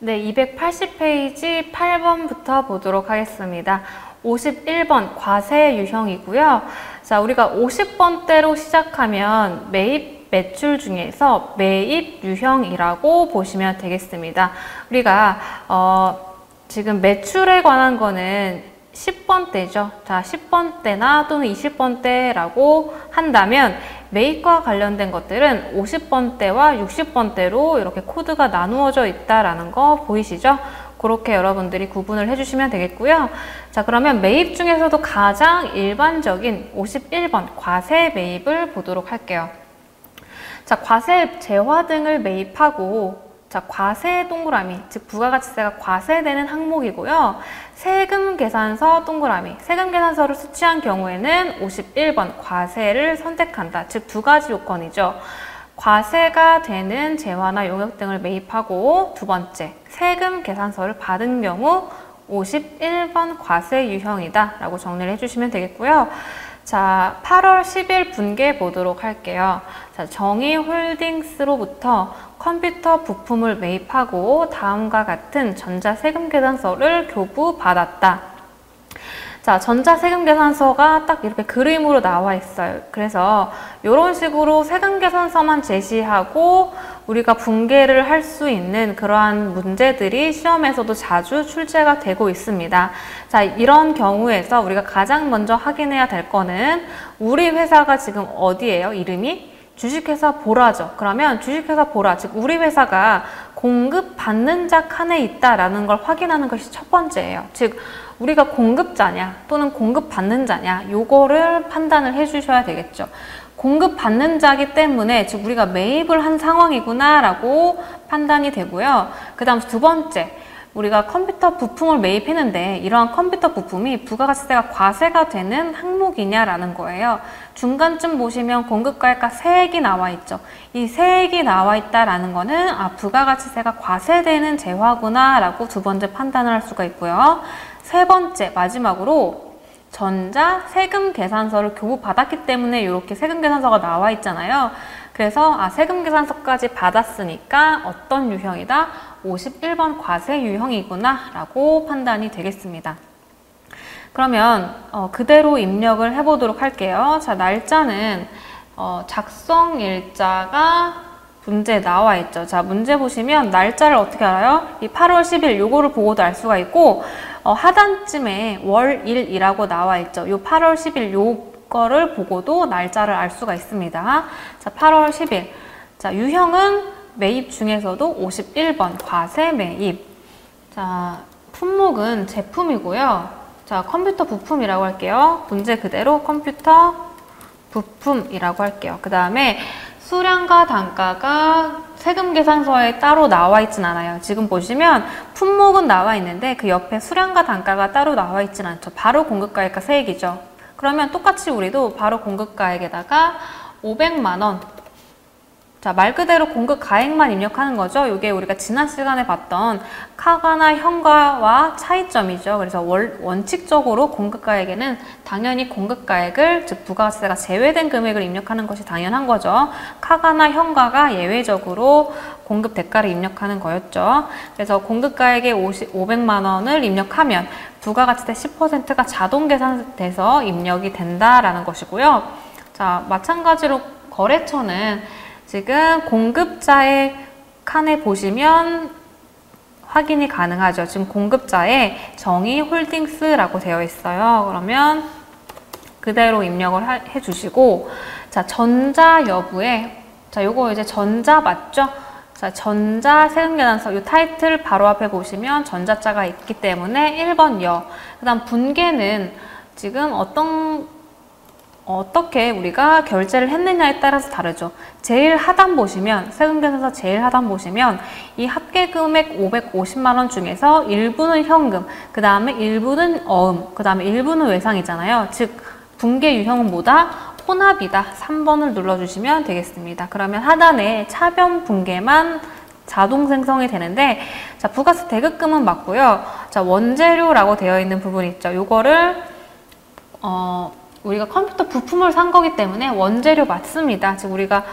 네, 280페이지 8번부터 보도록 하겠습니다. 51번 과세 유형이고요. 자, 우리가 50번대로 시작하면 매입 매출 중에서 매입 유형이라고 보시면 되겠습니다. 우리가 지금 매출에 관한 거는 10번대죠. 자, 10번대나 또는 20번대라고 한다면 매입과 관련된 것들은 50번대와 60번대로 이렇게 코드가 나누어져 있다라는 거 보이시죠? 그렇게 여러분들이 구분을 해주시면 되겠고요. 자, 그러면 매입 중에서도 가장 일반적인 51번 과세 매입을 보도록 할게요. 자, 과세 재화 등을 매입하고, 자, 과세 동그라미, 즉 부가가치세가 과세되는 항목이고요. 세금 계산서 동그라미, 세금 계산서를 수취한 경우에는 51번 과세를 선택한다. 즉 두 가지 요건이죠. 과세가 되는 재화나 용역 등을 매입하고, 두 번째, 세금 계산서를 받은 경우 51번 과세 유형이다 라고 정리를 해주시면 되겠고요. 자, 8월 10일 분계 보도록 할게요. 자, 정의홀딩스로부터 컴퓨터 부품을 매입하고 다음과 같은 전자세금계산서를 교부받았다. 자, 전자세금계산서가 딱 이렇게 그림으로 나와 있어요. 그래서 이런 식으로 세금계산서만 제시하고 우리가 분계를 할 수 있는 그러한 문제들이 시험에서도 자주 출제가 되고 있습니다. 자, 이런 경우에서 우리가 가장 먼저 확인해야 될 거는 우리 회사가 지금 어디예요? 이름이? 주식회사 보라죠. 그러면 주식회사 보라, 즉 우리 회사가 공급받는 자 칸에 있다라는 걸 확인하는 것이 첫 번째예요. 즉 우리가 공급자냐 또는 공급받는 자냐, 요거를 판단을 해주셔야 되겠죠. 공급받는 자기 때문에 즉 우리가 매입을 한 상황이구나 라고 판단이 되고요. 그 다음 두 번째, 우리가 컴퓨터 부품을 매입했는데 이러한 컴퓨터 부품이 부가가치세가 과세가 되는 항목이냐라는 거예요. 중간쯤 보시면 공급가액과 세액이 나와 있죠. 이 세액이 나와 있다라는 거는 부가가치세가 과세되는 재화구나 라고 두 번째 판단을 할 수가 있고요. 세 번째, 마지막으로 전자 세금 계산서를 교부받았기 때문에 이렇게 세금 계산서가 나와 있잖아요. 그래서 세금 계산서까지 받았으니까 어떤 유형이다? 51번 과세 유형이구나 라고 판단이 되겠습니다. 그러면 그대로 입력을 해보도록 할게요. 자, 날짜는 작성일자가 문제에 나와 있죠. 자, 문제 보시면 날짜를 어떻게 알아요? 이 8월 10일 요거를 보고도 알 수가 있고, 하단쯤에 월일이라고 나와 있죠. 요 8월 10일 요거를 보고도 날짜를 알 수가 있습니다. 자, 8월 10일. 자, 유형은 매입 중에서도 51번 과세 매입. 자, 품목은 제품이고요. 자, 컴퓨터 부품이라고 할게요. 문제 그대로 컴퓨터 부품이라고 할게요. 그 다음에 수량과 단가가 세금 계산서에 따로 나와 있진 않아요. 지금 보시면 품목은 나와 있는데 그 옆에 수량과 단가가 따로 나와 있진 않죠. 바로 공급가액과 세액이죠. 그러면 똑같이 우리도 바로 공급가액에다가 500만 원. 자, 말 그대로 공급가액만 입력하는 거죠. 이게 우리가 지난 시간에 봤던 카가나 현가와 차이점이죠. 그래서 원칙적으로 공급가액에는 당연히 공급가액을, 즉 부가가치세가 제외된 금액을 입력하는 것이 당연한 거죠. 카가나 현가가 예외적으로 공급 대가를 입력하는 거였죠. 그래서 공급가액에 500만 원을 입력하면 부가가치세 10%가 자동 계산돼서 입력이 된다라는 것이고요. 자, 마찬가지로 거래처는 지금 공급자의 칸에 보시면 확인이 가능하죠. 지금 공급자에 정의홀딩스라고 되어 있어요. 그러면 그대로 입력을 해주시고, 자, 전자 여부에, 자, 요거 이제 전자 맞죠? 자, 전자 세금계산서, 요 타이틀 바로 앞에 보시면 전자자가 있기 때문에 1번 여. 그 다음 분계는 지금 어떻게 우리가 결제를 했느냐에 따라서 다르죠. 제일 하단 보시면, 세금계산서 제일 하단 보시면 이 합계금액 550만 원 중에서 일부는 현금, 그 다음에 일부는 어음, 그 다음에 일부는 외상이잖아요. 즉 분계 유형은 뭐다? 혼합이다. 3번을 눌러주시면 되겠습니다. 그러면 하단에 차변 분계만 자동 생성이 되는데, 자, 부가세 대급금은 맞고요. 자, 원재료라고 되어 있는 부분이 있죠. 요거를 우리가 컴퓨터 부품을 산 거기 때문에 원재료 맞습니다. 즉 우리가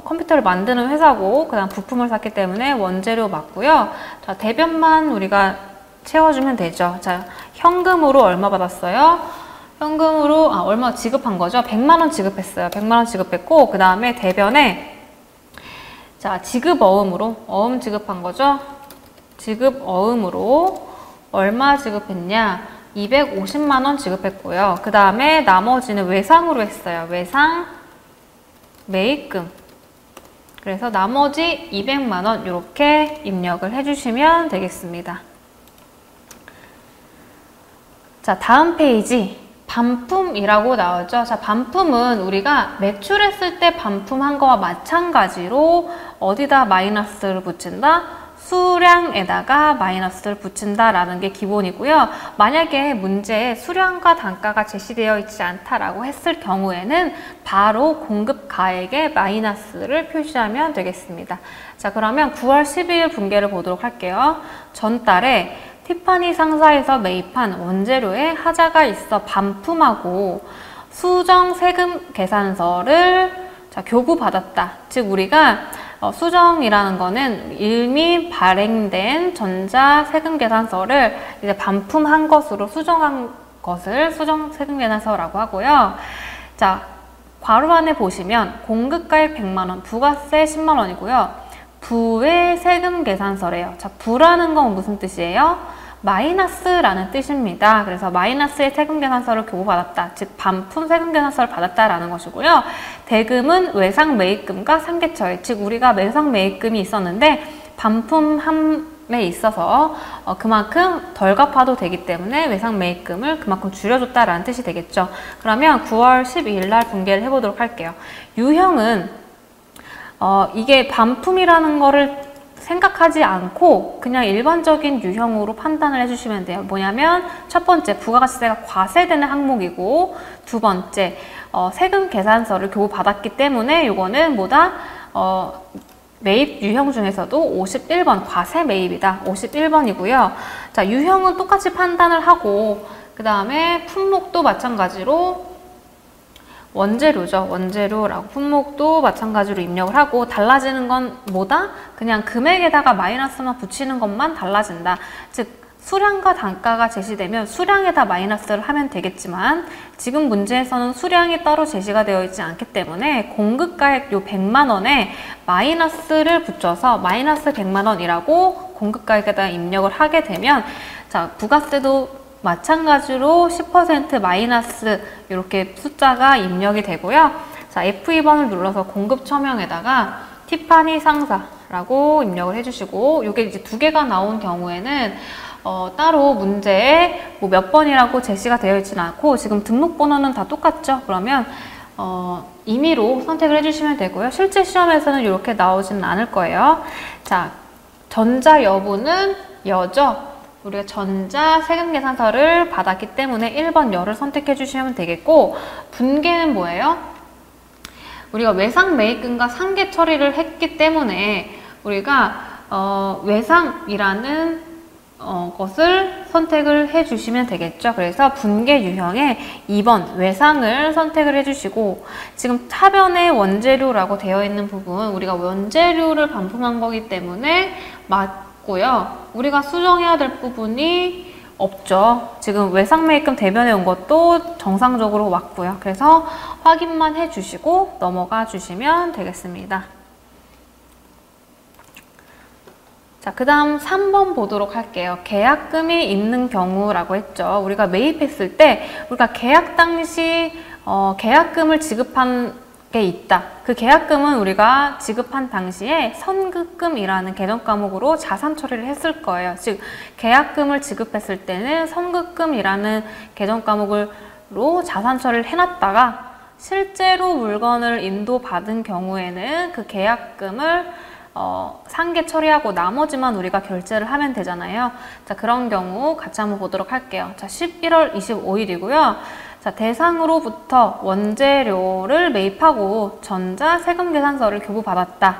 컴퓨터를 만드는 회사고 그 다음 부품을 샀기 때문에 원재료 맞고요. 자, 대변만 우리가 채워주면 되죠. 자, 현금으로 얼마 받았어요? 현금으로 얼마 지급한 거죠? 100만 원 지급했어요. 100만 원 지급했고 그 다음에 대변에 자, 지급 어음으로 어음 지급한 거죠? 지급 어음으로 얼마 지급했냐? 250만 원 지급했고요. 그 다음에 나머지는 외상으로 했어요. 외상, 매입금. 그래서 나머지 200만 원 이렇게 입력을 해주시면 되겠습니다. 자, 다음 페이지 반품이라고 나오죠. 자, 반품은 우리가 매출했을 때 반품한 거와 마찬가지로 어디다 마이너스를 붙인다? 수량에다가 마이너스를 붙인다라는 게 기본이고요. 만약에 문제에 수량과 단가가 제시되어 있지 않다라고 했을 경우에는 바로 공급가액에 마이너스를 표시하면 되겠습니다. 자, 그러면 9월 12일 분계를 보도록 할게요. 전달에 티파니 상사에서 매입한 원재료에 하자가 있어 반품하고 수정 세금 계산서를 교부받았다. 즉 우리가 수정이라는 거는 이미 발행된 전자 세금 계산서를 이제 반품한 것으로 수정한 것을 수정 세금 계산서라고 하고요. 자, 괄호 안에 보시면 공급가액 100만 원, 부가세 10만 원이고요. 부의 세금 계산서래요. 자, 부라는 건 무슨 뜻이에요? 마이너스라는 뜻입니다. 그래서 마이너스의 세금 계산서를 교부받았다. 즉 반품 세금 계산서를 받았다라는 것이고요. 대금은 외상 매입금과 상계처에, 즉 우리가 외상 매입금이 있었는데 반품함에 있어서 그만큼 덜 갚아도 되기 때문에 외상 매입금을 그만큼 줄여줬다라는 뜻이 되겠죠. 그러면 9월 12일 날 분계를 해보도록 할게요. 유형은 이게 반품이라는 거를 생각하지 않고 그냥 일반적인 유형으로 판단을 해주시면 돼요. 뭐냐면 첫 번째 부가가치세가 과세되는 항목이고 두 번째 세금 계산서를 교부받았기 때문에 이거는 뭐다? 매입 유형 중에서도 51번 과세 매입이다. 51번이고요. 자, 유형은 똑같이 판단을 하고 그 다음에 품목도 마찬가지로 원재료죠. 원재료라고 품목도 마찬가지로 입력을 하고 달라지는 건 뭐다? 그냥 금액에다가 마이너스만 붙이는 것만 달라진다. 즉 수량과 단가가 제시되면 수량에다 마이너스를 하면 되겠지만 지금 문제에서는 수량이 따로 제시가 되어 있지 않기 때문에 공급가액 요 100만 원에 마이너스를 붙여서 마이너스 100만 원이라고 공급가액에다 입력을 하게 되면 자, 부가세도 마찬가지로 10% 마이너스 이렇게 숫자가 입력이 되고요. 자, F2번을 눌러서 공급 처명에다가 티파니 상사라고 입력을 해주시고 이게 이제 두 개가 나온 경우에는 따로 문제에 뭐 몇 번이라고 제시가 되어 있지는 않고 지금 등록번호는 다 똑같죠. 그러면 임의로 선택을 해주시면 되고요. 실제 시험에서는 이렇게 나오지는 않을 거예요. 자, 전자 여부는 여죠. 우리가 전자 세금 계산서를 받았기 때문에 1번 여를 선택해 주시면 되겠고 분계는 뭐예요? 우리가 외상 매입금과 상계 처리를 했기 때문에 우리가 외상이라는 것을 선택을 해 주시면 되겠죠. 그래서 분계 유형에 2번 외상을 선택을 해 주시고 지금 타변에 원재료라고 되어 있는 부분 우리가 원재료를 반품한 거기 때문에 고요. 우리가 수정해야 될 부분이 없죠. 지금 외상 매입금 대변에 온 것도 정상적으로 왔고요. 그래서 확인만 해주시고 넘어가 주시면 되겠습니다. 자, 그 다음 3번 보도록 할게요. 계약금이 있는 경우라고 했죠. 우리가 매입했을 때 우리가 계약 당시 계약금을 지급한 게 있다. 그 계약금은 우리가 지급한 당시에 선급금이라는 계정 과목으로 자산 처리를 했을 거예요. 즉 계약금을 지급했을 때는 선급금이라는 계정 과목으로 자산 처리를 해놨다가 실제로 물건을 인도받은 경우에는 그 계약금을 상계 처리하고 나머지만 우리가 결제를 하면 되잖아요. 자, 그런 경우 같이 한번 보도록 할게요. 자, 11월 25일이고요. 자, 대상으로부터 원재료를 매입하고 전자 세금 계산서를 교부받았다.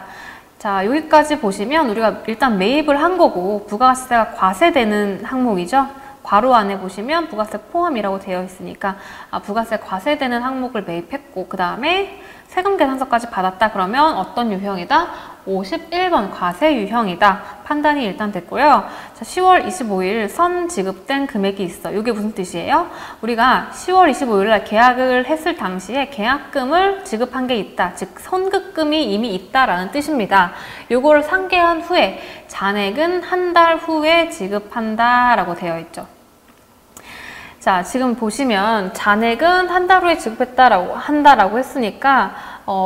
자, 여기까지 보시면 우리가 일단 매입을 한 거고 부가세가 과세되는 항목이죠. 괄호 안에 보시면 부가세 포함이라고 되어 있으니까 부가세 과세되는 항목을 매입했고 그 다음에 세금 계산서까지 받았다. 그러면 어떤 유형이다? 51번 과세 유형이다. 판단이 일단 됐고요. 자, 10월 25일 선 지급된 금액이 있어. 이게 무슨 뜻이에요? 우리가 10월 25일 날 계약을 했을 당시에 계약금을 지급한 게 있다. 즉 선급금이 이미 있다라는 뜻입니다. 요거를 상계한 후에 잔액은 한 달 후에 지급한다라고 되어 있죠. 자, 지금 보시면 잔액은 한 달 후에 한다라고 했으니까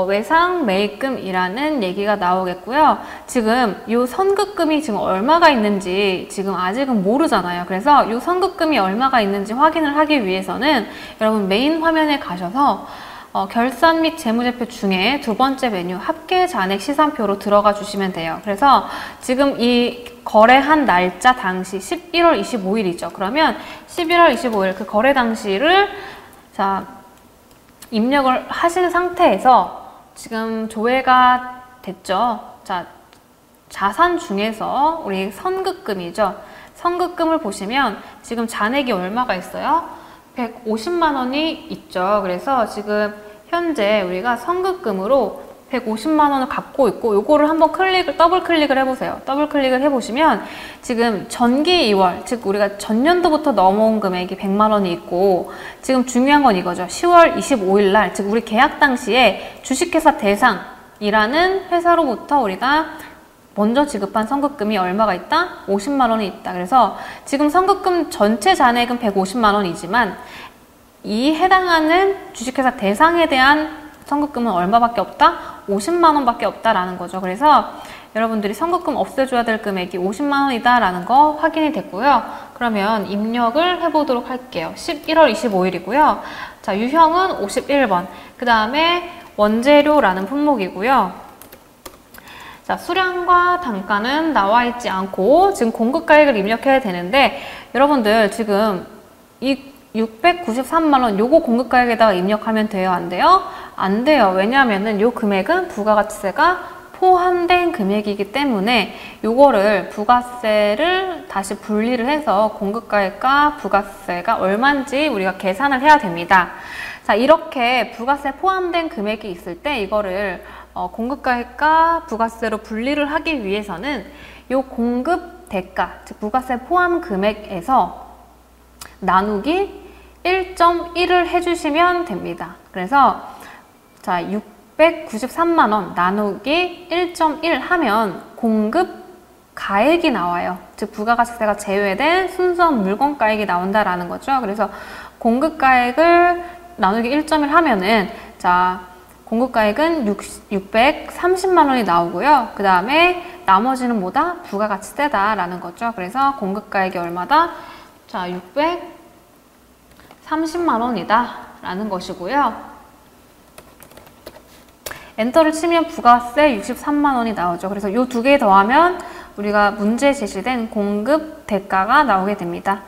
외상 매입금이라는 얘기가 나오겠고요. 지금 이 선급금이 지금 얼마가 있는지 지금 아직은 모르잖아요. 그래서 이 선급금이 얼마가 있는지 확인을 하기 위해서는 여러분 메인 화면에 가셔서 결산 및 재무제표 중에 두 번째 메뉴 합계 잔액 시산표로 들어가 주시면 돼요. 그래서 지금 이 거래한 날짜 당시 11월 25일이죠. 그러면 11월 25일 그 거래 당시를 자 입력을 하신 상태에서 지금 조회가 됐죠. 자, 자산 중에서 우리 선급금이죠. 선급금을 보시면 지금 잔액이 얼마가 있어요? 150만 원이 있죠. 그래서 지금 현재 우리가 선급금으로 150만 원을 갖고 있고 요거를 한번 더블 클릭을 해보세요. 더블 클릭을 해보시면 지금 전기 2월, 즉 우리가 전년도부터 넘어온 금액이 100만 원이 있고 지금 중요한 건 이거죠. 10월 25일 날, 즉 우리 계약 당시에 주식회사 대상이라는 회사로부터 우리가 먼저 지급한 선급금이 얼마가 있다? 50만 원이 있다. 그래서 지금 선급금 전체 잔액은 150만 원이지만 이 해당하는 주식회사 대상에 대한 선급금은 얼마밖에 없다? 50만 원밖에 없다라는 거죠. 그래서 여러분들이 선급금 없애줘야 될 금액이 50만 원이다라는 거 확인이 됐고요. 그러면 입력을 해보도록 할게요. 11월 25일이고요. 자, 유형은 51번. 그 다음에 원재료라는 품목이고요. 자, 수량과 단가는 나와 있지 않고 지금 공급가액을 입력해야 되는데 여러분들 지금 이 693만 원 요거 공급가액에다가 입력하면 돼요? 안 돼요? 안 돼요. 왜냐하면은 요 금액은 부가가치세가 포함된 금액이기 때문에 요거를 부가세를 다시 분리를 해서 공급가액과 부가세가 얼마인지 우리가 계산을 해야 됩니다. 자, 이렇게 부가세 포함된 금액이 있을 때 이거를 공급가액과 부가세로 분리를 하기 위해서는 요 공급 대가, 즉 부가세 포함 금액에서 나누기 1.1을 해주시면 됩니다. 그래서 자 693만 원 나누기 1.1 하면 공급 가액이 나와요. 즉 부가가치세가 제외된 순수한 물건가액이 나온다라는 거죠. 그래서 공급가액을 나누기 1.1 하면은 자 공급가액은 630만 원이 나오고요. 그 다음에 나머지는 뭐다? 부가가치세다라는 거죠. 그래서 공급가액이 얼마다? 자 630만 원이다 라는 것이고요. 엔터를 치면 부가세 63만 원이 나오죠. 그래서 이 두 개 더하면 우리가 문제에 제시된 공급 대가가 나오게 됩니다.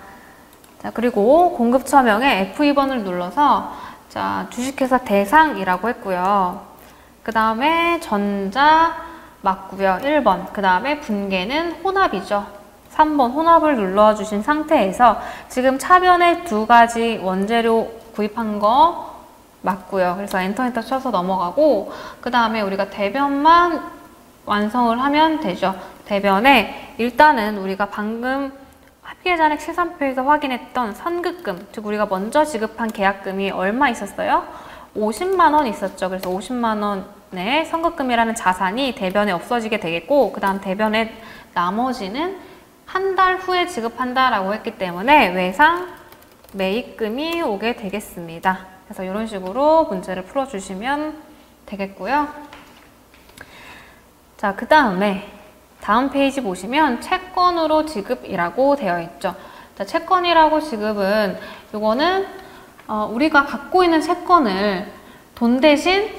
자, 그리고 공급 처명에 F2번을 눌러서 자, 주식회사 대상이라고 했고요. 그 다음에 전자 맞고요. 1번. 그 다음에 분계는 혼합이죠. 3번 혼합을 눌러주신 상태에서 지금 차변에 두 가지 원재료 구입한 거 맞고요. 그래서 엔터 쳐서 넘어가고 그 다음에 우리가 대변만 완성을 하면 되죠. 대변에 일단은 우리가 방금 합계잔액 시산표에서 확인했던 선급금, 즉 우리가 먼저 지급한 계약금이 얼마 있었어요? 50만 원 있었죠. 그래서 50만 원의 선급금이라는 자산이 대변에 없어지게 되겠고 그 다음 대변에 나머지는 한 달 후에 지급한다라고 했기 때문에 외상 매입금이 오게 되겠습니다. 그래서 이런 식으로 문제를 풀어주시면 되겠고요. 자, 그 다음에 다음 페이지 보시면 채권으로 지급이라고 되어 있죠. 자, 채권이라고 지급은 이거는 우리가 갖고 있는 채권을 돈 대신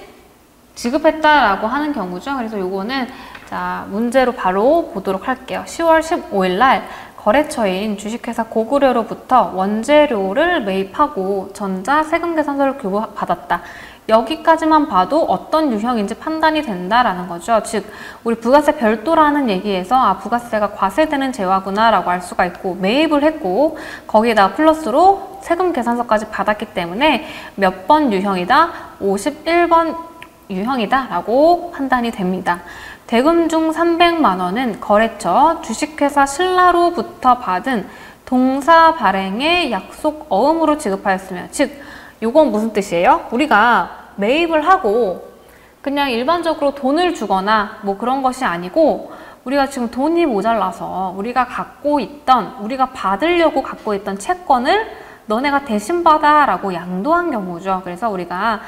지급했다라고 하는 경우죠. 그래서 이거는 자, 문제로 바로 보도록 할게요. 10월 15일 날 거래처인 주식회사 고구려로부터 원재료를 매입하고 전자 세금계산서를 교부받았다. 여기까지만 봐도 어떤 유형인지 판단이 된다라는 거죠. 즉 우리 부가세 별도라는 얘기에서 부가세가 과세되는 재화구나 라고 알 수가 있고 매입을 했고 거기에다가 플러스로 세금계산서까지 받았기 때문에 몇 번 유형이다? 51번 유형이다 라고 판단이 됩니다. 대금 중 300만 원은 거래처 주식회사 신라로부터 받은 동사 발행의 약속 어음으로 지급하였으며, 즉 요건 무슨 뜻이에요? 우리가 매입을 하고 그냥 일반적으로 돈을 주거나 뭐 그런 것이 아니고, 우리가 지금 돈이 모자라서 우리가 받으려고 갖고 있던 채권을 너네가 대신 받아 라고 양도한 경우죠. 그래서 우리가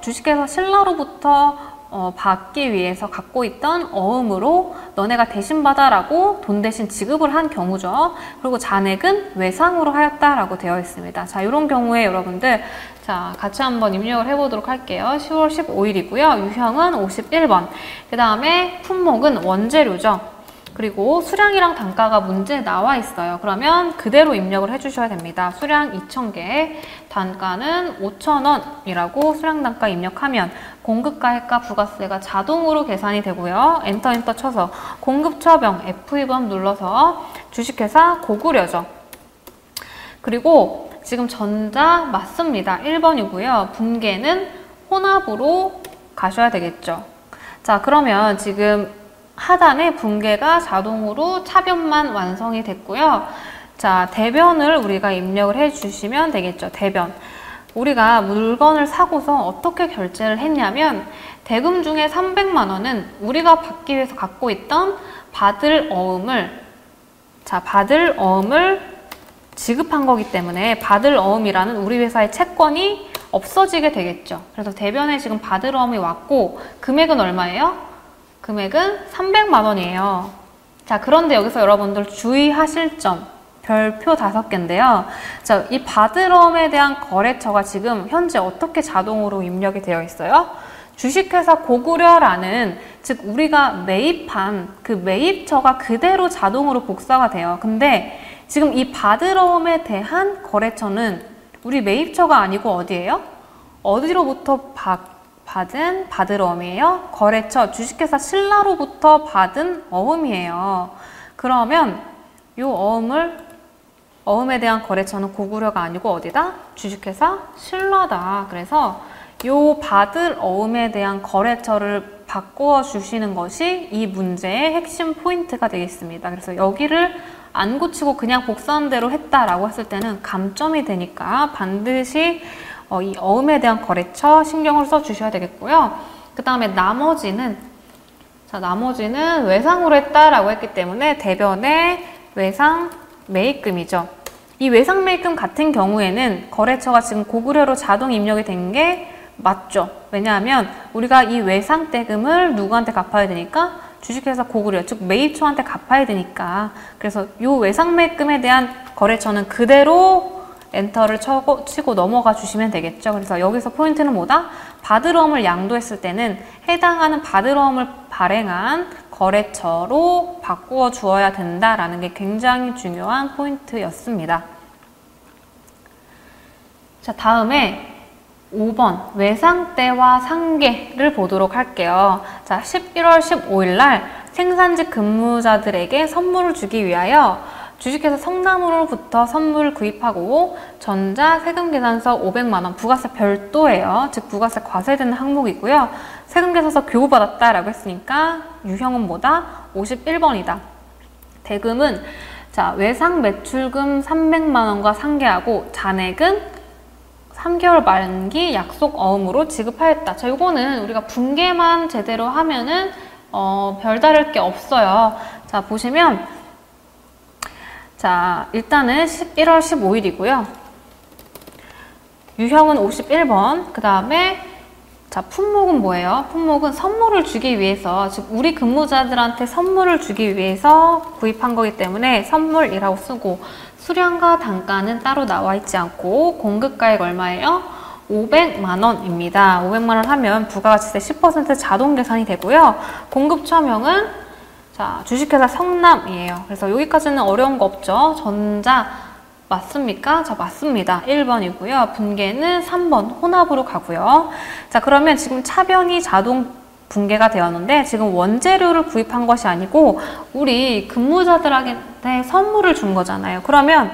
주식회사 신라로부터 받기 위해서 갖고 있던 어음으로 너네가 대신 받아라고 돈 대신 지급을 한 경우죠. 그리고 잔액은 외상으로 하였다라고 되어 있습니다. 자, 이런 경우에 여러분들 자 같이 한번 입력을 해보도록 할게요. 10월 15일이고요. 유형은 51번. 그 다음에 품목은 원재료죠. 그리고 수량이랑 단가가 문제에 나와 있어요. 그러면 그대로 입력을 해주셔야 됩니다. 수량 2,000개, 단가는 5,000원이라고 수량 단가 입력하면 공급가액과 부가세가 자동으로 계산이 되고요. 엔터 쳐서 공급처병 F2번 눌러서 주식회사 고구려죠. 그리고 지금 전자 맞습니다. 1번이고요. 분계는 혼합으로 가셔야 되겠죠. 자, 그러면 지금 하단에 분계가 자동으로 차변만 완성이 됐고요. 자, 대변을 우리가 입력을 해주시면 되겠죠. 대변. 우리가 물건을 사고서 어떻게 결제를 했냐면, 대금 중에 300만 원은 우리가 받기 위해서 갖고 있던 받을 어음을 지급한 거기 때문에 받을 어음이라는 우리 회사의 채권이 없어지게 되겠죠. 그래서 대변에 지금 받을 어음이 왔고, 금액은 얼마예요? 금액은 300만 원이에요. 자, 그런데 여기서 여러분들 주의하실 점, 별표 5개인데요. 자, 이 받으러움에 대한 거래처가 지금 현재 어떻게 자동으로 입력이 되어 있어요? 주식회사 고구려라는, 즉 우리가 매입한 그 매입처가 그대로 자동으로 복사가 돼요. 근데 지금 이 받으러움에 대한 거래처는 우리 매입처가 아니고 어디예요? 어디로부터 받은 받으러움이에요? 거래처 주식회사 신라로부터 받은 어음이에요. 그러면 이 어음에 대한 거래처는 고구려가 아니고 어디다? 주식회사 신라다. 그래서 이 받을 어음에 대한 거래처를 바꾸어 주시는 것이 이 문제의 핵심 포인트가 되겠습니다. 그래서 여기를 안 고치고 그냥 복사한 대로 했다라고 했을 때는 감점이 되니까 반드시 이 어음에 대한 거래처 신경을 써주셔야 되겠고요. 그 다음에 나머지는 외상으로 했다라고 했기 때문에 대변의 외상 매입금이죠. 이 외상 매입금 같은 경우에는 거래처가 지금 고구려로 자동 입력이 된 게 맞죠. 왜냐하면 우리가 이 외상 대금을 누구한테 갚아야 되니까 주식회사 고구려, 즉 매입처한테 갚아야 되니까. 그래서 이 외상 매입금에 대한 거래처는 그대로 엔터를 치고 넘어가 주시면 되겠죠. 그래서 여기서 포인트는 뭐다? 받으러움을 양도했을 때는 해당하는 받으러움을 발행한 거래처로 바꾸어 주어야 된다라는 게 굉장히 중요한 포인트였습니다. 자, 다음에 5번 외상대와 상계를 보도록 할게요. 자, 11월 15일 날 생산직 근무자들에게 선물을 주기 위하여 주식회사 성남으로부터 선물을 구입하고 전자 세금계산서 500만 원, 부가세 별도예요. 즉 부가세 과세되는 항목이고요. 세금계산서 교부받았다라고 했으니까 유형은 뭐다? 51번이다. 대금은 자, 외상 매출금 300만 원과 상계하고 잔액은 3개월 만기 약속 어음으로 지급하였다. 자, 요거는 우리가 분계만 제대로 하면은 별다를 게 없어요. 자, 보시면 자, 일단은 11월 15일이고요. 유형은 51번. 그 다음에 자, 품목은 뭐예요? 품목은 선물을 주기 위해서, 즉 우리 근무자들한테 선물을 주기 위해서 구입한 거기 때문에 선물이라고 쓰고, 수량과 단가는 따로 나와 있지 않고 공급가액 얼마예요? 500만 원입니다. 500만 원 하면 부가가치세 10% 자동 계산이 되고요. 공급처명은 자, 주식회사 성남이에요. 그래서 여기까지는 어려운 거 없죠? 전자 맞습니까? 자, 맞습니다. 1번이고요. 분계는 3번 혼합으로 가고요. 자, 그러면 지금 차변이 자동 분계가 되었는데 지금 원재료를 구입한 것이 아니고 우리 근무자들한테 선물을 준 거잖아요. 그러면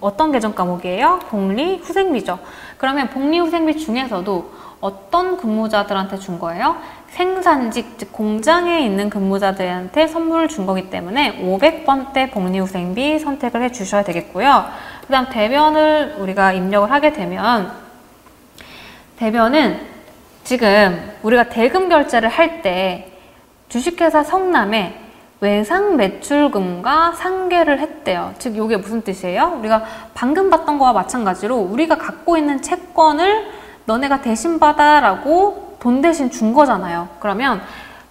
어떤 계정 과목이에요? 복리후생비죠. 그러면 복리후생비 중에서도 어떤 근무자들한테 준 거예요? 생산직, 즉 공장에 있는 근무자들한테 선물을 준 거기 때문에 500번대 복리후생비 선택을 해 주셔야 되겠고요. 그 다음 대변을 우리가 입력을 하게 되면, 대변은 지금 우리가 대금 결제를 할 때 주식회사 성남에 외상 매출금과 상계를 했대요. 즉 이게 무슨 뜻이에요? 우리가 방금 봤던 거와 마찬가지로 우리가 갖고 있는 채권을 너네가 대신 받아 라고 돈 대신 준 거잖아요. 그러면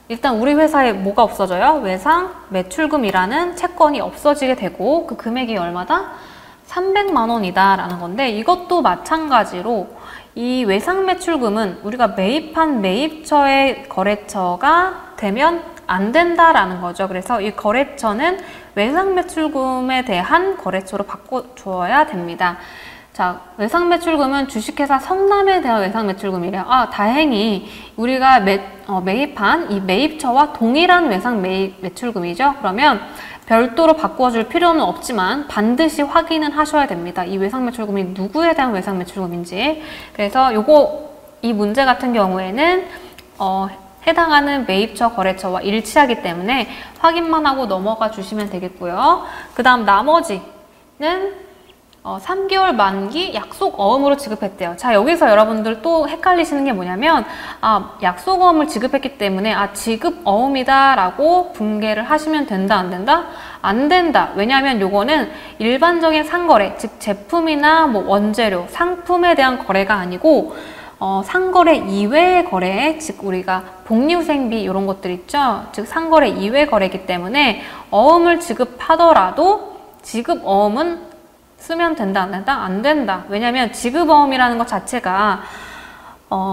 일단 우리 회사에 뭐가 없어져요? 외상 매출금이라는 채권이 없어지게 되고, 그 금액이 얼마다? 300만 원이다 라는 건데, 이것도 마찬가지로 이 외상 매출금은 우리가 매입한 매입처의 거래처가 되면 안 된다라는 거죠. 그래서 이 거래처는 외상 매출금에 대한 거래처로 바꿔줘야 됩니다. 자, 외상 매출금은 주식회사 성남에 대한 외상 매출금이래요. 아, 다행히 우리가 매입한 이 매입처와 동일한 외상 매출금이죠. 그러면 별도로 바꿔줄 필요는 없지만 반드시 확인은 하셔야 됩니다. 이 외상 매출금이 누구에 대한 외상 매출금인지. 그래서 이 문제 같은 경우에는 해당하는 매입처 거래처와 일치하기 때문에 확인만 하고 넘어가 주시면 되겠고요. 그 다음 나머지는 3개월 만기 약속어음으로 지급했대요. 자, 여기서 여러분들 또 헷갈리시는 게 뭐냐면, 약속어음을 지급했기 때문에 지급어음이다 라고 분개를 하시면 된다, 안 된다? 안 된다. 왜냐하면 요거는 일반적인 상거래, 즉 제품이나 뭐 원재료, 상품에 대한 거래가 아니고 상거래 이외의 거래, 즉 우리가 복리후생비 이런 것들 있죠. 즉 상거래 이외 거래이기 때문에 어음을 지급하더라도 지급어음은 쓰면 된다, 안 된다? 안 된다. 왜냐면 지급어음이라는 것 자체가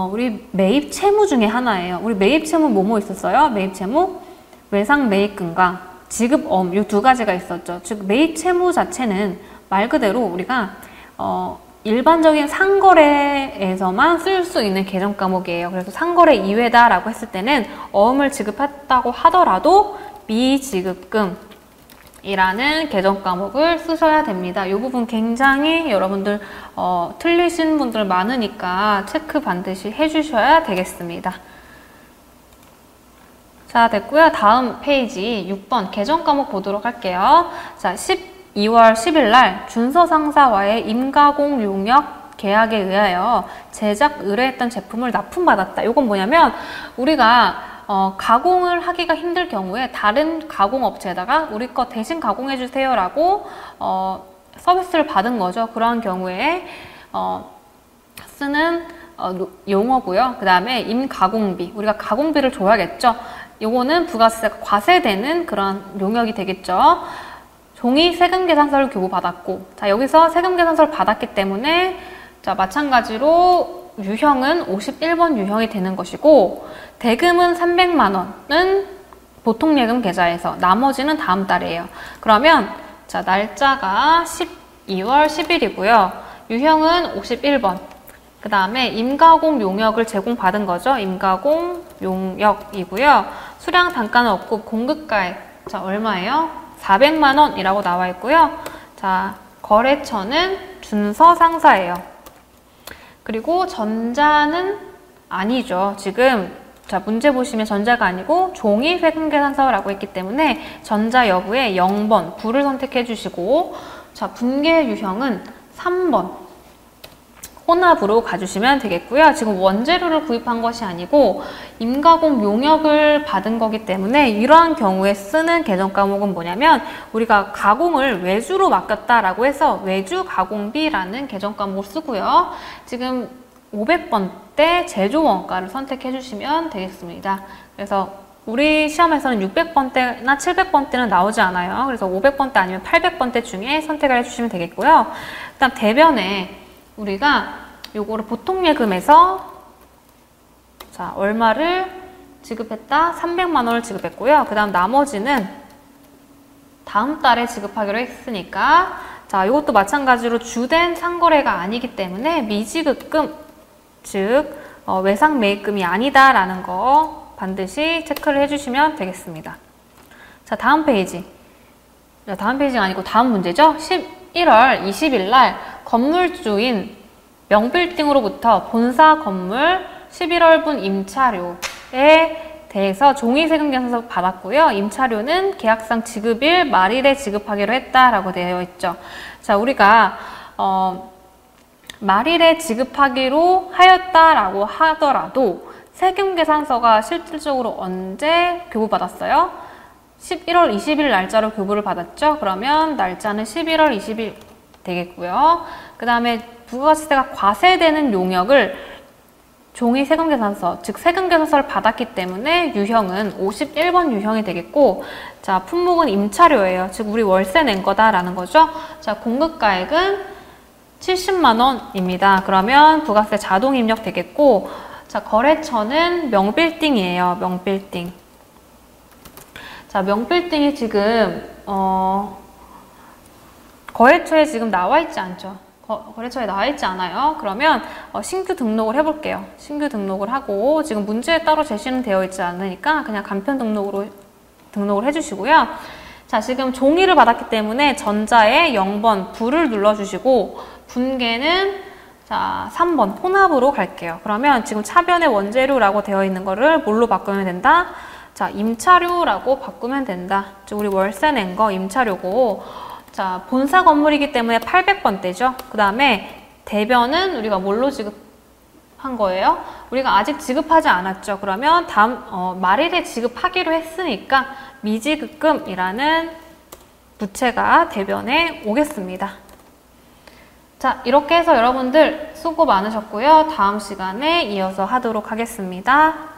우리 매입 채무 중에 하나예요. 우리 매입 채무 뭐뭐 있었어요? 매입 채무, 외상 매입금과 지급어음, 이 두 가지가 있었죠. 즉 매입 채무 자체는 말 그대로 우리가 일반적인 상거래에서만 쓸 수 있는 계정 과목이에요. 그래서 상거래 이외다라고 했을 때는 어음을 지급했다고 하더라도 미지급금 이라는 계정 과목을 쓰셔야 됩니다. 이 부분 굉장히 여러분들 틀리신 분들 많으니까 체크 반드시 해주셔야 되겠습니다. 자, 됐고요. 다음 페이지 6번 계정 과목 보도록 할게요. 자, 12월 10일 날 준서 상사와의 임가공 용역 계약에 의하여 제작 의뢰했던 제품을 납품받았다. 이건 뭐냐면 우리가 가공을 하기가 힘들 경우에 다른 가공업체에다가 우리 거 대신 가공해 주세요 라고 서비스를 받은 거죠. 그런 경우에 쓰는 용어고요. 그 다음에 임가공비, 우리가 가공비를 줘야겠죠. 요거는 부가세가 과세되는 그런 용역이 되겠죠. 종이 세금계산서를 교부받았고, 자, 여기서 세금계산서를 받았기 때문에 자, 마찬가지로 유형은 51번 유형이 되는 것이고, 대금은 300만 원은 보통예금 계좌에서, 나머지는 다음 달이에요. 그러면 자, 날짜가 12월 10일이고요. 유형은 51번. 그 다음에 임가공 용역을 제공받은 거죠. 임가공 용역이고요. 수량 단가는 없고 공급가액, 자, 얼마예요? 400만 원이라고 나와 있고요. 자, 거래처는 준서 상사예요. 그리고 전자는 아니죠. 지금 자, 문제 보시면 전자가 아니고 종이 세금계산서라고 했기 때문에 전자 여부에 0번 불을 선택해 주시고, 자, 분계 유형은 3번 혼합으로 가주시면 되겠고요. 지금 원재료를 구입한 것이 아니고 임가공 용역을 받은 거기 때문에 이러한 경우에 쓰는 계정 과목은 뭐냐면 우리가 가공을 외주로 맡겼다라고 해서 외주 가공비라는 계정 과목을 쓰고요. 지금 500번대 제조 원가를 선택해 주시면 되겠습니다. 그래서 우리 시험에서는 600번대나 700번대는 나오지 않아요. 그래서 500번대 아니면 800번대 중에 선택을 해주시면 되겠고요. 일단 대변에 우리가 요거를 보통예금에서 자, 얼마를 지급했다? 300만 원을 지급했고요. 그 다음 나머지는 다음 달에 지급하기로 했으니까, 자, 이것도 마찬가지로 주된 상거래가 아니기 때문에 미지급금, 즉 외상 매입금이 아니다라는 거 반드시 체크를 해주시면 되겠습니다. 자, 다음 페이지. 자, 다음 페이지가 아니고 다음 문제죠. 11월 20일 날 건물주인 명빌딩으로부터 본사 건물 11월분 임차료 대해서 종이 세금 계산서 받았고요. 임차료는 계약상 지급일 말일에 지급하기로 했다라고 되어 있죠. 자, 우리가 말일에 지급하기로 하였다라고 하더라도 세금 계산서가 실질적으로 언제 교부받았어요? 11월 20일 날짜로 교부를 받았죠. 그러면 날짜는 11월 20일 되겠고요. 그 다음에 부가가치세가 과세되는 용역을 종이 세금계산서, 즉 세금계산서를 받았기 때문에 유형은 51번 유형이 되겠고, 자, 품목은 임차료예요. 즉 우리 월세 낸 거다라는 거죠. 자, 공급가액은 70만 원입니다. 그러면 부가세 자동 입력 되겠고, 자, 거래처는 명빌딩이에요. 명빌딩. 자, 명빌딩이 지금 거래처에 지금 나와 있지 않죠. 거래처에 나와 있지 않아요. 그러면 신규 등록을 해볼게요. 신규 등록을 하고, 지금 문제에 따로 제시는 되어 있지 않으니까 그냥 간편 등록으로 등록을 해주시고요. 자, 지금 종이를 받았기 때문에 전자에 0번 불을 눌러주시고, 분계는 자 3번 혼합으로 갈게요. 그러면 지금 차변에 원재료라고 되어 있는 거를 뭘로 바꾸면 된다? 자, 임차료라고 바꾸면 된다. 즉 우리 월세 낸 거 임차료고, 자, 본사 건물이기 때문에 800번대죠. 그 다음에 대변은 우리가 뭘로 지급한 거예요? 우리가 아직 지급하지 않았죠. 그러면 다음 말일에 지급하기로 했으니까 미지급금이라는 부채가 대변에 오겠습니다. 자, 이렇게 해서 여러분들 수고 많으셨고요. 다음 시간에 이어서 하도록 하겠습니다.